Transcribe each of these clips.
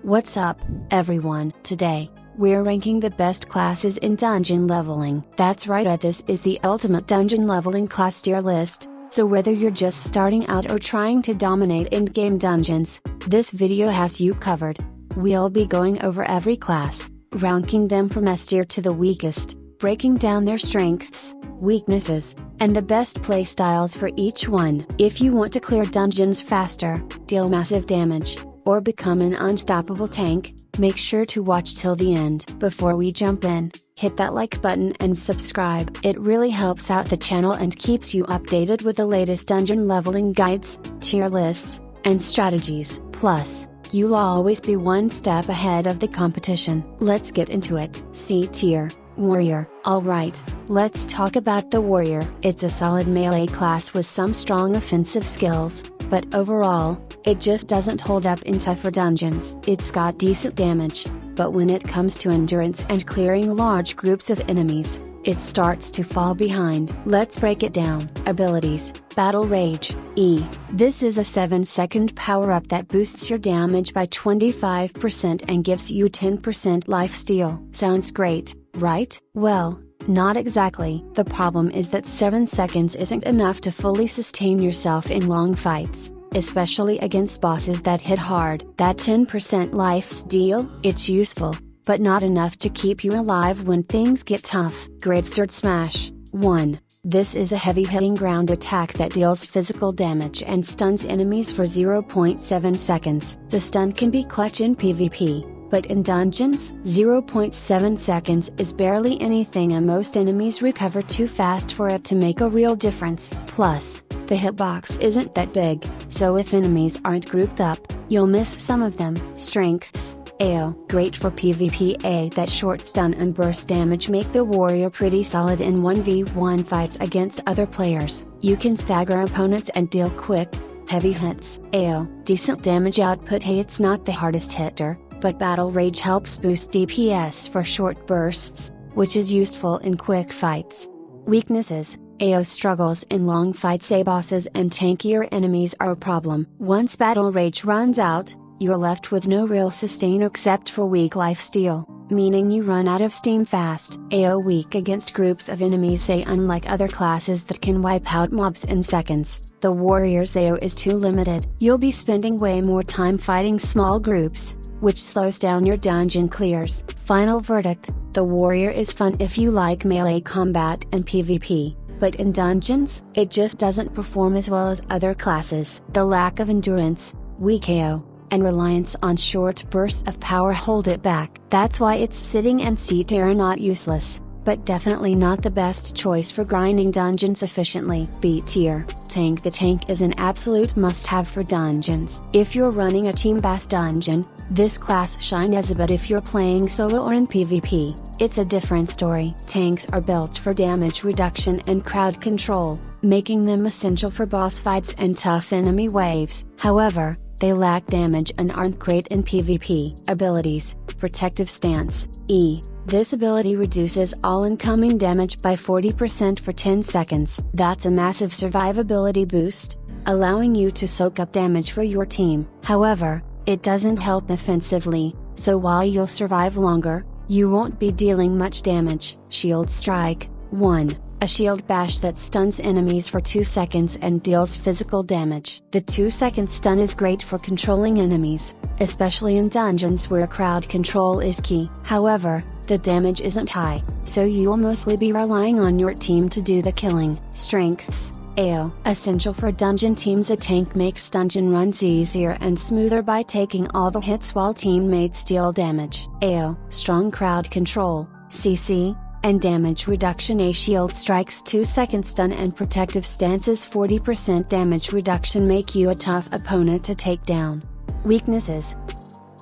What's up, everyone? Today, we're ranking the best classes in dungeon leveling. That's right, this is the ultimate dungeon leveling class tier list, so whether you're just starting out or trying to dominate in-game dungeons, this video has you covered. We'll be going over every class, ranking them from S tier to the weakest, breaking down their strengths, weaknesses, and the best playstyles for each one. If you want to clear dungeons faster, deal massive damage, or become an unstoppable tank, make sure to watch till the end. Before we jump in, hit that like button and subscribe. It really helps out the channel and keeps you updated with the latest dungeon leveling guides, tier lists, and strategies. Plus, you'll always be one step ahead of the competition. Let's get into it. C tier, Warrior. Alright, let's talk about the Warrior. It's a solid melee class with some strong offensive skills, but overall, it just doesn't hold up in tougher dungeons. It's got decent damage, but when it comes to endurance and clearing large groups of enemies, it starts to fall behind. Let's break it down. Abilities: Battle Rage, E. This is a 7-second power-up that boosts your damage by 25% and gives you 10% lifesteal. Sounds great, right? Well, not exactly. The problem is that 7 seconds isn't enough to fully sustain yourself in long fights, especially against bosses that hit hard. That 10% lifesteal, it's useful, but not enough to keep you alive when things get tough. Great Sword Smash, 1. This is a heavy-hitting ground attack that deals physical damage and stuns enemies for 0.7 seconds. The stun can be clutch in PvP, but in dungeons, 0.7 seconds is barely anything and most enemies recover too fast for it to make a real difference. Plus, the hitbox isn't that big, so if enemies aren't grouped up, you'll miss some of them. Strengths: AO. Great for PvP. That short stun and burst damage make the Warrior pretty solid in 1v1 fights against other players. You can stagger opponents and deal quick, heavy hits. AO. Decent damage output. It's not the hardest hitter, but Battle Rage helps boost DPS for short bursts, which is useful in quick fights. Weaknesses: AO struggles in long fights. Bosses and tankier enemies are a problem. Once Battle Rage runs out, you're left with no real sustain except for weak lifesteal, meaning you run out of steam fast. AO weak against groups of enemies. Unlike other classes that can wipe out mobs in seconds, the Warrior's AO is too limited. You'll be spending way more time fighting small groups, which slows down your dungeon clears. Final verdict: the Warrior is fun if you like melee combat and PvP, but in dungeons, it just doesn't perform as well as other classes. The lack of endurance, weak AO, and reliance on short bursts of power hold it back. That's why it's sitting in C tier. Not useless, but definitely not the best choice for grinding dungeons efficiently. B tier, Tank. The tank is an absolute must-have for dungeons. If you're running a team-based dungeon, this class shines, but if you're playing solo or in PvP, it's a different story. Tanks are built for damage reduction and crowd control, making them essential for boss fights and tough enemy waves. However, they lack damage and aren't great in PvP. Abilities: Protective Stance, E. This ability reduces all incoming damage by 40% for 10 seconds. That's a massive survivability boost, allowing you to soak up damage for your team. However, it doesn't help offensively, so while you'll survive longer, you won't be dealing much damage. Shield Strike, 1. A shield bash that stuns enemies for 2 seconds and deals physical damage. The 2-second stun is great for controlling enemies, especially in dungeons where crowd control is key. However, the damage isn't high, so you'll mostly be relying on your team to do the killing. Strengths: AO. Essential for dungeon teams. A tank makes dungeon runs easier and smoother by taking all the hits while teammates deal damage. AO. Strong crowd control, CC, and damage reduction. A shield strikes 2-second stun and protective stances 40% damage reduction make you a tough opponent to take down. Weaknesses: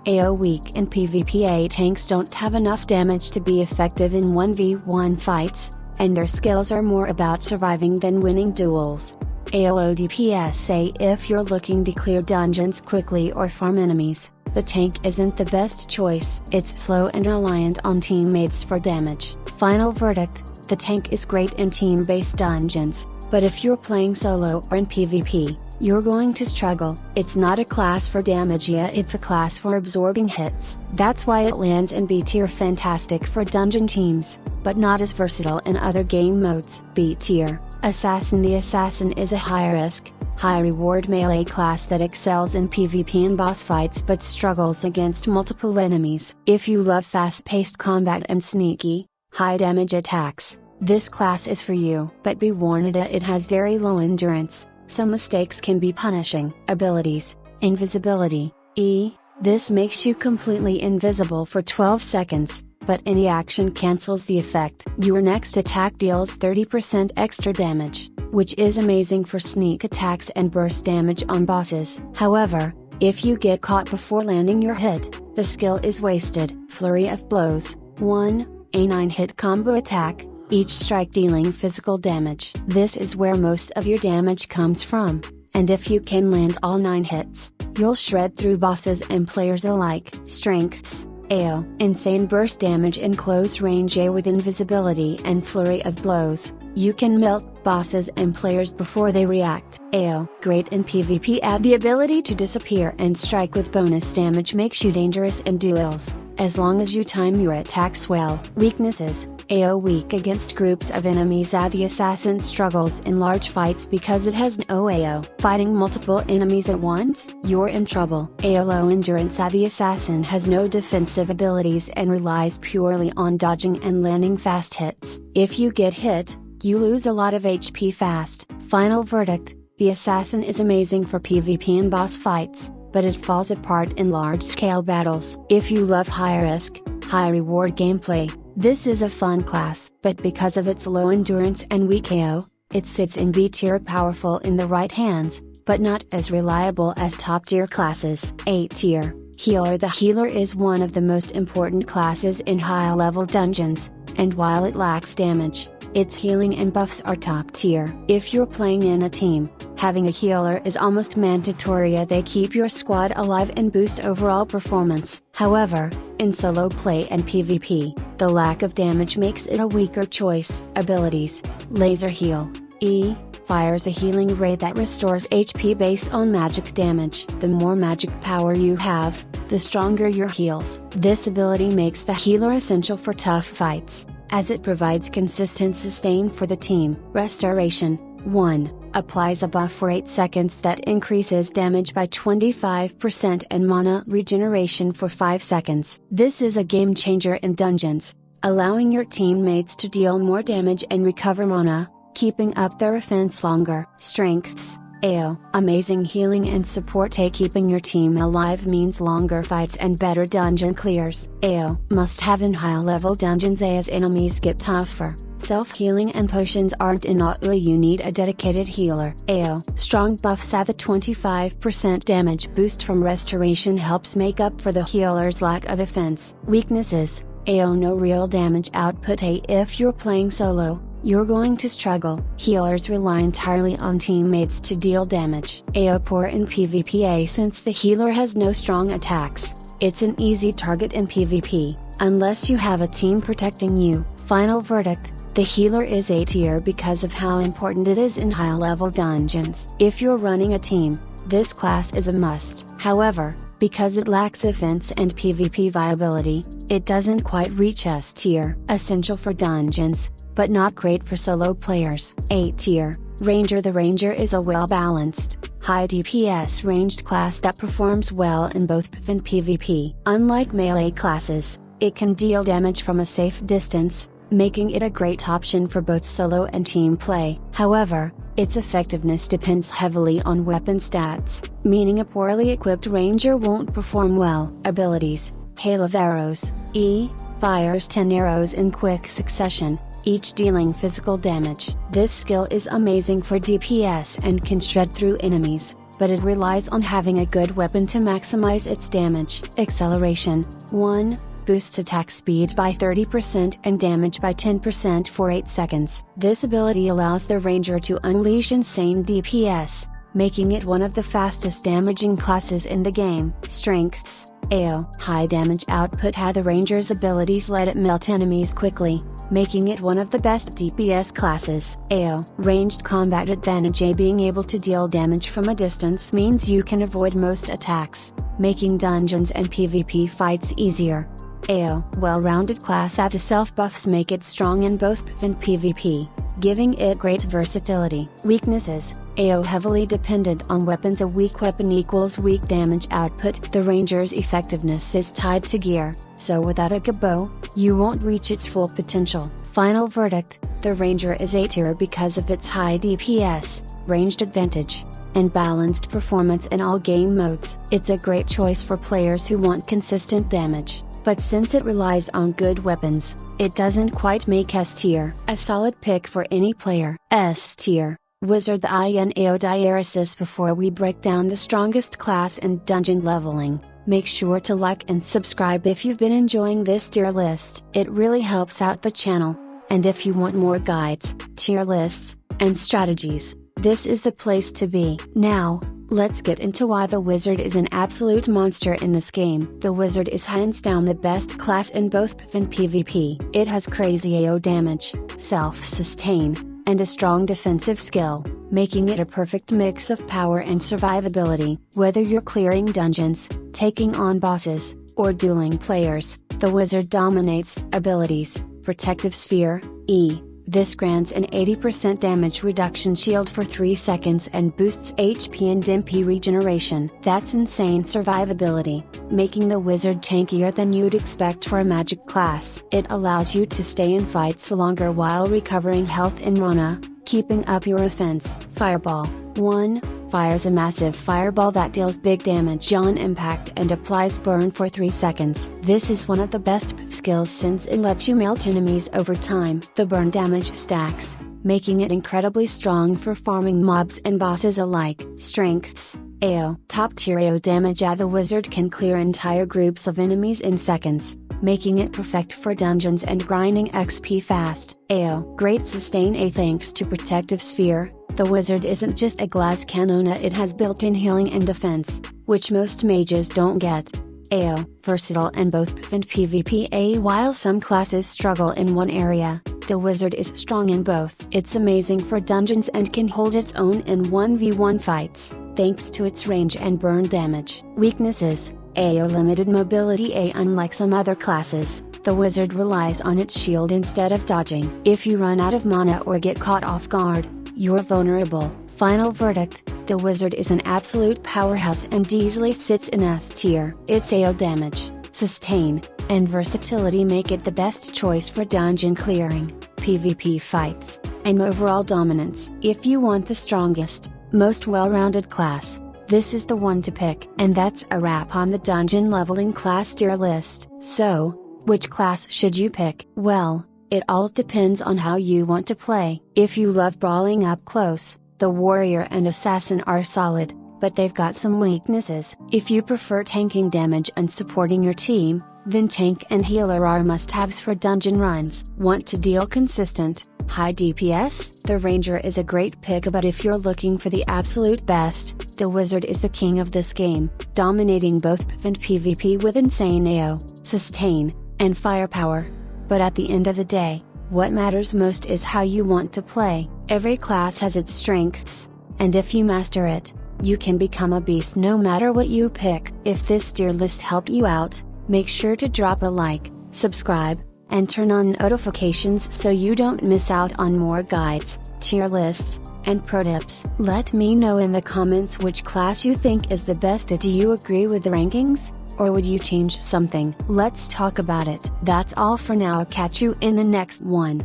AO weak in PvP. Tanks don't have enough damage to be effective in 1v1 fights, and their skills are more about surviving than winning duels. AO low DPS. If you're looking to clear dungeons quickly or farm enemies, the tank isn't the best choice. It's slow and reliant on teammates for damage. Final verdict: the tank is great in team-based dungeons, but if you're playing solo or in PvP, you're going to struggle. It's not a class for damage yet, it's a class for absorbing hits. That's why it lands in B tier. Fantastic for dungeon teams, but not as versatile in other game modes. B tier, Assassin. The Assassin is a high risk, high reward melee class that excels in PvP and boss fights but struggles against multiple enemies. If you love fast-paced combat and sneaky, high damage attacks, this class is for you. But be warned, it has very low endurance, so mistakes can be punishing. Abilities: Invisibility, E. This makes you completely invisible for 12 seconds, but any action cancels the effect. Your next attack deals 30% extra damage, which is amazing for sneak attacks and burst damage on bosses. However, if you get caught before landing your hit, the skill is wasted. Flurry of Blows, 1, a 9-hit combo attack, each strike dealing physical damage. This is where most of your damage comes from, and if you can land all 9 hits, you'll shred through bosses and players alike. Strengths: AO. Insane burst damage in close range. A. With invisibility and flurry of blows, you can melt bosses and players before they react. AO. Great in PvP. Add the ability to disappear and strike with bonus damage makes you dangerous in duels, as long as you time your attacks well. Weaknesses: AO. Weak against groups of enemies. The Assassin struggles in large fights because it has no AO. Fighting multiple enemies at once, you're in trouble. AO. Low endurance. The Assassin has no defensive abilities and relies purely on dodging and landing fast hits. If you get hit, you lose a lot of HP fast. Final verdict: the Assassin is amazing for PvP and boss fights, but it falls apart in large-scale battles. If you love high-risk, high-reward gameplay, this is a fun class. But because of its low endurance and weak AO, it sits in B tier. Powerful in the right hands, but not as reliable as top-tier classes. A tier, Healer. The Healer is one of the most important classes in high-level dungeons, and while it lacks damage, its healing and buffs are top tier. If you're playing in a team, having a healer is almost mandatory. They keep your squad alive and boost overall performance. However, in solo play and PvP, the lack of damage makes it a weaker choice. Abilities: Laser Heal, E. Fires a healing ray that restores HP based on magic damage. The more magic power you have, the stronger your heals. This ability makes the healer essential for tough fights, as it provides consistent sustain for the team. Restoration, 1. Applies a buff for 8 seconds that increases damage by 25% and mana regeneration for 5 seconds. This is a game changer in dungeons, allowing your teammates to deal more damage and recover mana, keeping up their offense longer. Strengths: AO. Amazing healing and support. Keeping your team alive means longer fights and better dungeon clears. AO. Must have in high level dungeons. As enemies get tougher, self-healing and potions aren't enough. You need a dedicated healer. AO. Strong buffs. The 25% damage boost from restoration helps make up for the healer's lack of offense. Weaknesses: AO. No real damage output. If you're playing solo, you're going to struggle. Healers rely entirely on teammates to deal damage. AO. Poor in PvP. Since the healer has no strong attacks, it's an easy target in PvP, unless you have a team protecting you. Final verdict: the healer is A tier because of how important it is in high-level dungeons. If you're running a team, this class is a must. However, because it lacks offense and PvP viability, it doesn't quite reach S tier. Essential for dungeons, but not great for solo players. A tier, Ranger. The Ranger is a well-balanced, high DPS ranged class that performs well in both PvP and PvP. Unlike melee classes, it can deal damage from a safe distance, making it a great option for both solo and team play. However, its effectiveness depends heavily on weapon stats, meaning a poorly equipped Ranger won't perform well. Abilities: Hail of Arrows, E. Fires 10 arrows in quick succession, each dealing physical damage. This skill is amazing for DPS and can shred through enemies, but it relies on having a good weapon to maximize its damage. Acceleration, 1. Boosts attack speed by 30% and damage by 10% for 8 seconds. This ability allows the Ranger to unleash insane DPS, making it one of the fastest damaging classes in the game. Strengths: AO. High damage output. The Ranger's abilities let it melt enemies quickly, making it one of the best DPS classes. AO Ranged Combat Advantage. Being able to deal damage from a distance means you can avoid most attacks, making dungeons and PvP fights easier. AO Well-rounded class. The self buffs make it strong in both PvP and PvP, giving it great versatility. Weaknesses. AO heavily dependent on weapons. A weak weapon equals weak damage output. The ranger's effectiveness is tied to gear, so without a good bow, you won't reach its full potential. Final verdict: the ranger is A tier because of its high DPS, ranged advantage, and balanced performance in all game modes. It's a great choice for players who want consistent damage, but since it relies on good weapons, it doesn't quite make S tier. A solid pick for any player. S tier. Wizard the INAO diaresis. Before we break down the strongest class in dungeon leveling, make sure to like and subscribe if you've been enjoying this tier list. It really helps out the channel. And if you want more guides, tier lists, and strategies, this is the place to be. Now, let's get into why the wizard is an absolute monster in this game. The wizard is hands down the best class in both PvP and PvP. It has crazy AO damage, self-sustain, and a strong defensive skill, making it a perfect mix of power and survivability. Whether you're clearing dungeons, taking on bosses, or dueling players, the wizard dominates. Abilities: Protective Sphere, E. This grants an 80% damage reduction shield for 3 seconds and boosts HP and MP regeneration. That's insane survivability, making the wizard tankier than you'd expect for a magic class. It allows you to stay in fights longer while recovering health in Rana, keeping up your offense. Fireball 1. Fires a massive fireball that deals big damage on impact and applies burn for 3 seconds. This is one of the best skills since it lets you melt enemies over time. The burn damage stacks, making it incredibly strong for farming mobs and bosses alike. Strengths: AO top tier AO damage. The wizard can clear entire groups of enemies in seconds, making it perfect for dungeons and grinding XP fast. AO great sustain. Thanks to Protective Sphere, the wizard isn't just a glass cannon, it has built-in healing and defense, which most mages don't get. AO versatile in both PvP and PvP. While some classes struggle in one area, the wizard is strong in both. It's amazing for dungeons and can hold its own in 1v1 fights, thanks to its range and burn damage. Weaknesses: AO limited mobility. Unlike some other classes, the wizard relies on its shield instead of dodging. If you run out of mana or get caught off guard, you're vulnerable. Final verdict: the wizard is an absolute powerhouse and easily sits in S tier. Its AO damage, sustain, and versatility make it the best choice for dungeon clearing, PvP fights, and overall dominance. If you want the strongest, most well-rounded class, this is the one to pick. And that's a wrap on the dungeon leveling class tier list. So, which class should you pick? Well, it all depends on how you want to play. If you love brawling up close, the warrior and assassin are solid, but they've got some weaknesses. If you prefer tanking damage and supporting your team, then tank and healer are must-haves for dungeon runs. Want to deal consistent, high DPS? The ranger is a great pick, but if you're looking for the absolute best, the wizard is the king of this game, dominating both PvP and PvP with insane AO, sustain, and firepower. But at the end of the day, what matters most is how you want to play. Every class has its strengths, and if you master it, you can become a beast no matter what you pick. If this tier list helped you out, make sure to drop a like, subscribe, and turn on notifications so you don't miss out on more guides, tier lists, and pro tips. Let me know in the comments which class you think is the best. Do you agree with the rankings? Or would you change something? Let's talk about it. That's all for now. Catch you in the next one.